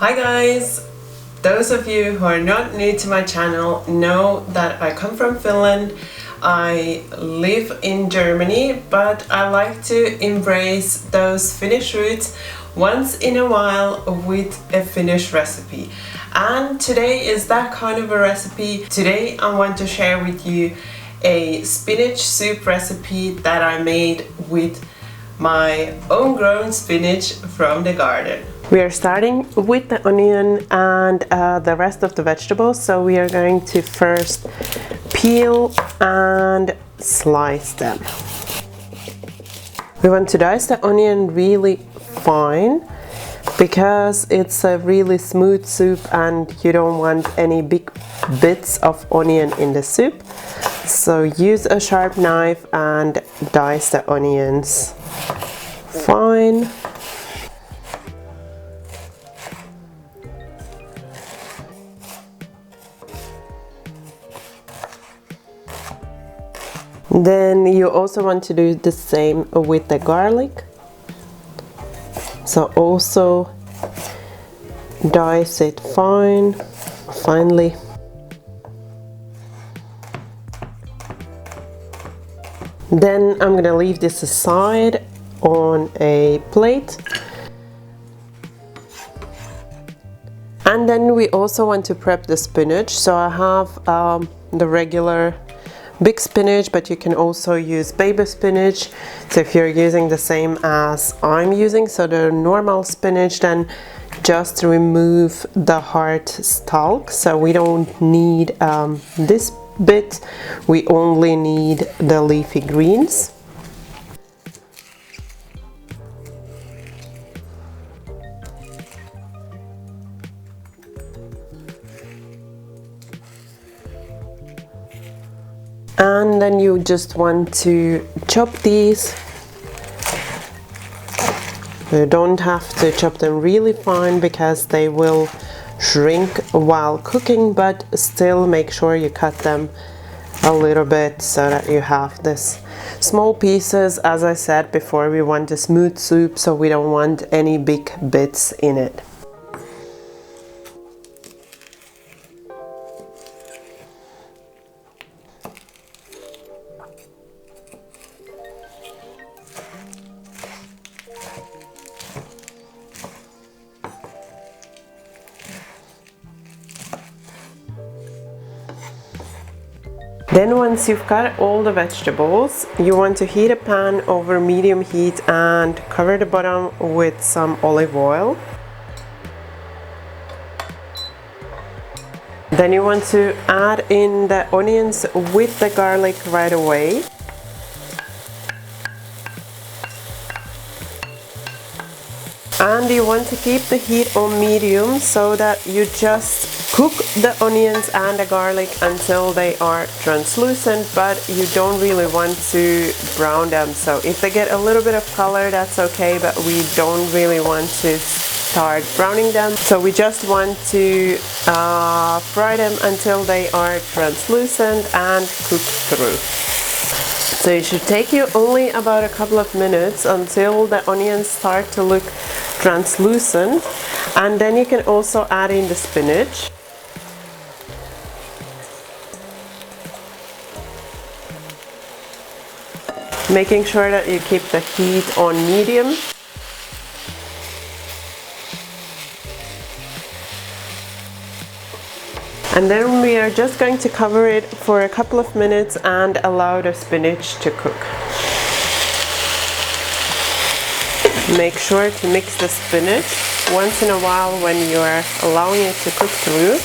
Hi guys! Those of you who are not new to my channel know that I come from Finland. I live in Germany, but I like to embrace those Finnish roots once in a while with a Finnish recipe. And today is that kind of a recipe. Today I want to share with you a spinach soup recipe that I made with my own grown spinach from the garden. We are starting with the onion and the rest of the vegetables, so we are going to first peel and slice them. We want to dice the onion really fine because it's a really smooth soup and you don't want any big bits of onion in the soup. So use a sharp knife and dice the onions fine. Then you also want to do the same with the garlic. So also dice it finely. Then I'm gonna leave this aside on a plate. And then we also want to prep the spinach. So I have the regular big spinach, but you can also use baby spinach. So if you're using the same as I'm using, so the normal spinach, then just remove the hard stalk. So we don't need this bit, we only need the leafy greens. And then you just want to chop these. You don't have to chop them really fine because they will shrink while cooking, but still make sure you cut them a little bit so that you have this small pieces. As I said before, we want a smooth soup, so we don't want any big bits in it. Then once you've cut all the vegetables, you want to heat a pan over medium heat and cover the bottom with some olive oil. Then you want to add in the onions with the garlic right away. And you want to keep the heat on medium so that you just cook the onions and the garlic until they are translucent, but you don't really want to brown them. So if they get a little bit of color, that's okay, but we don't really want to start browning them. So we just want to fry them until they are translucent and cook through. So it should take you only about a couple of minutes until the onions start to look translucent, and then you can also add in the spinach. Making sure that you keep the heat on medium. And then we are just going to cover it for a couple of minutes and allow the spinach to cook. Make sure to mix the spinach once in a while when you are allowing it to cook through.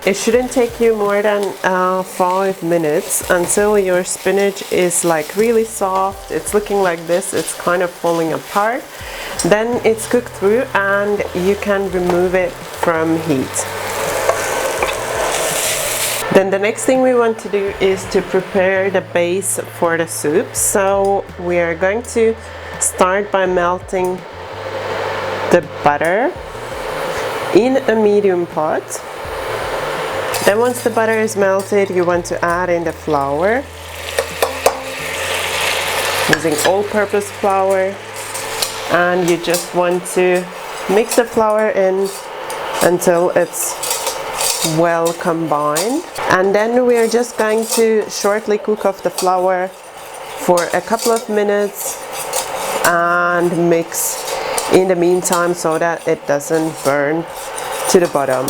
It shouldn't take you more than 5 minutes until your spinach is like really soft. It's looking like this, it's kind of falling apart. Then it's cooked through and you can remove it from heat. Then the next thing we want to do is to prepare the base for the soup. So we are going to start by melting the butter in a medium pot. Then once the butter is melted, you want to add in the flour, using all-purpose flour, and you just want to mix the flour in until it's well combined. And then we are just going to shortly cook off the flour for a couple of minutes and mix in the meantime so that it doesn't burn to the bottom.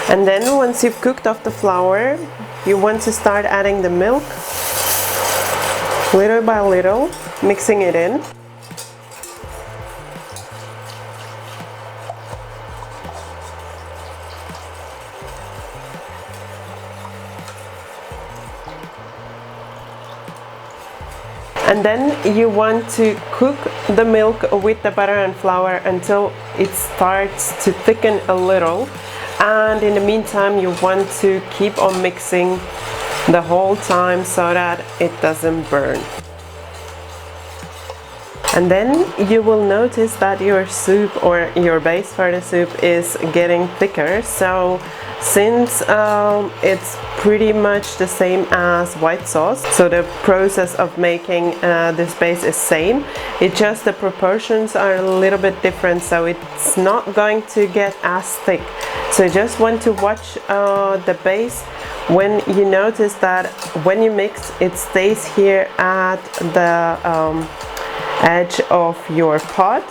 And then once you've cooked off the flour, you want to start adding the milk little by little, mixing it in. And then you want to cook the milk with the butter and flour until it starts to thicken a little. And in the meantime, you want to keep on mixing the whole time so that it doesn't burn. And then you will notice that your soup or your base for the soup is getting thicker. So since it's pretty much the same as white sauce, so the process of making this base is same, it just the proportions are a little bit different, so it's not going to get as thick. So you just want to watch the base. When you notice that when you mix, it stays here at the edge of your pot,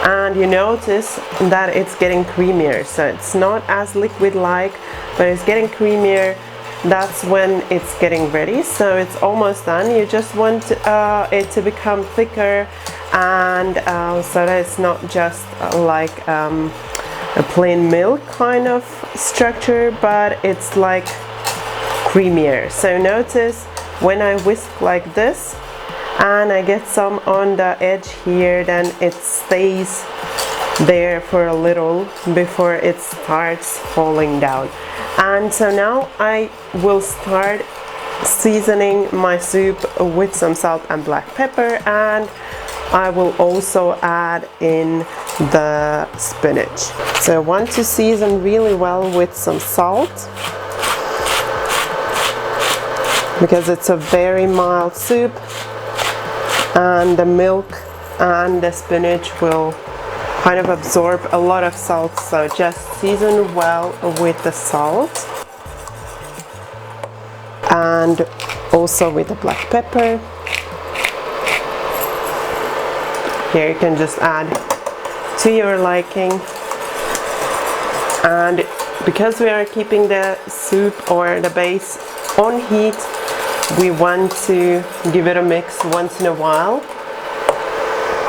and you notice that it's getting creamier, so it's not as liquid-like, but it's getting creamier. That's when it's getting ready, so it's almost done. You just want it to become thicker, and so that it's not just like a plain milk kind of structure, but it's like creamier. So notice when I whisk like this and I get some on the edge here, then it stays there for a little before it starts falling down. And so now I will start seasoning my soup with some salt and black pepper, and I will also add in the spinach. So I want to season really well with some salt, because it's a very mild soup, and the milk and the spinach will kind of absorb a lot of salt, so just season well with the salt and also with the black pepper. Here you can just add to your liking, and because we are keeping the soup or the base on heat, we want to give it a mix once in a while.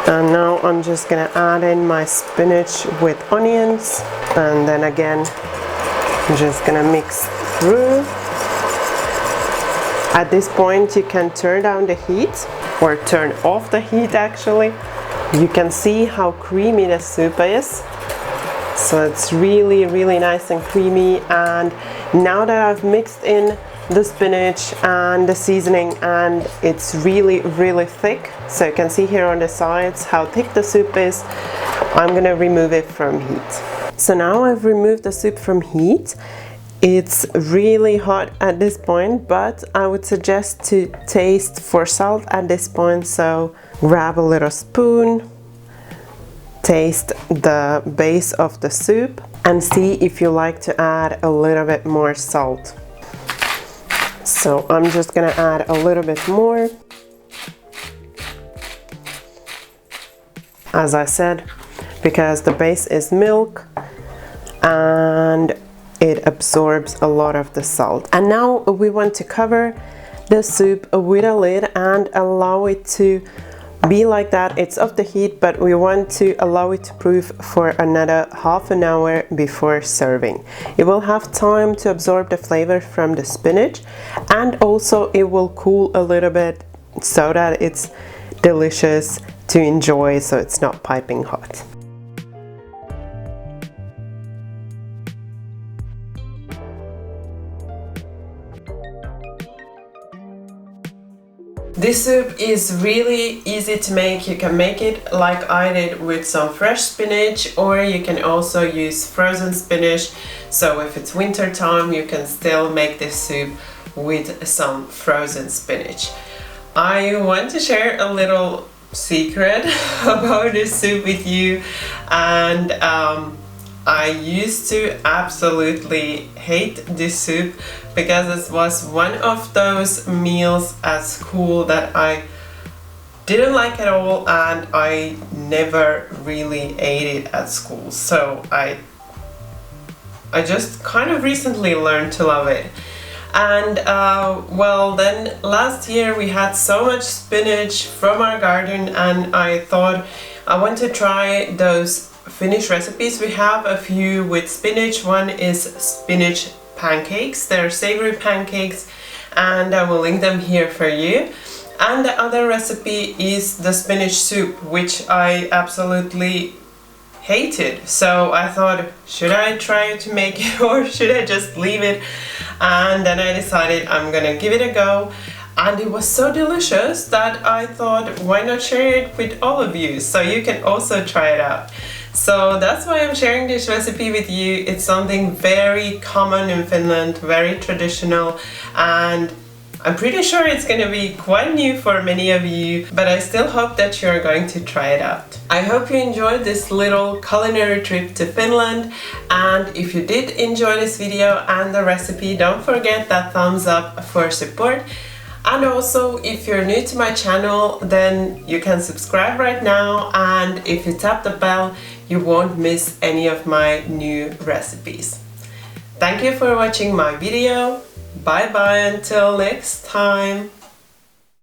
And now I'm just gonna add in my spinach with onions, and then again I'm just gonna mix through. At this point you can turn down the heat, or turn off the heat actually. You can see how creamy the soup is. So it's really nice and creamy. And now that I've mixed in the spinach and the seasoning, and it's really thick, so you can see here on the sides how thick the soup is, I'm gonna remove it from heat. So now I've removed the soup from heat. It's really hot at this point, but I would suggest to taste for salt at this point. So grab a little spoon, taste the base of the soup, and see if you like to add a little bit more salt. So I'm just gonna add a little bit more. As I said, because the base is milk and it absorbs a lot of the salt. And now we want to cover the soup with a lid and allow it to be like that. It's off the heat, but we want to allow it to proof for another half an hour before serving. It will have time to absorb the flavor from the spinach, and also it will cool a little bit so that it's delicious to enjoy, so it's not piping hot. This soup is really easy to make. You can make it like I did with some fresh spinach, or you can also use frozen spinach. So if it's winter time, you can still make this soup with some frozen spinach. I want to share a little secret about this soup with you, and I used to absolutely hate this soup because it was one of those meals at school that I didn't like at all, and I never really ate it at school. So I just kind of recently learned to love it. And well, then last year we had so much spinach from our garden, and I thought I want to try those Finnish recipes. We have a few with spinach. One is spinach pancakes. They're savory pancakes, and I will link them here for you. And the other recipe is the spinach soup, which I absolutely hated. So I thought, should I try to make it or should I just leave it? And then I decided I'm gonna give it a go. And it was so delicious that I thought, why not share it with all of you so you can also try it out. So that's why I'm sharing this recipe with you. It's something very common in Finland, very traditional, and I'm pretty sure it's going to be quite new for many of you, but I still hope that you're going to try it out. I hope you enjoyed this little culinary trip to Finland, and if you did enjoy this video and the recipe, don't forget that thumbs up for support. And also, if you're new to my channel, then you can subscribe right now, and if you tap the bell, you won't miss any of my new recipes. Thank you for watching my video. Bye bye until next time.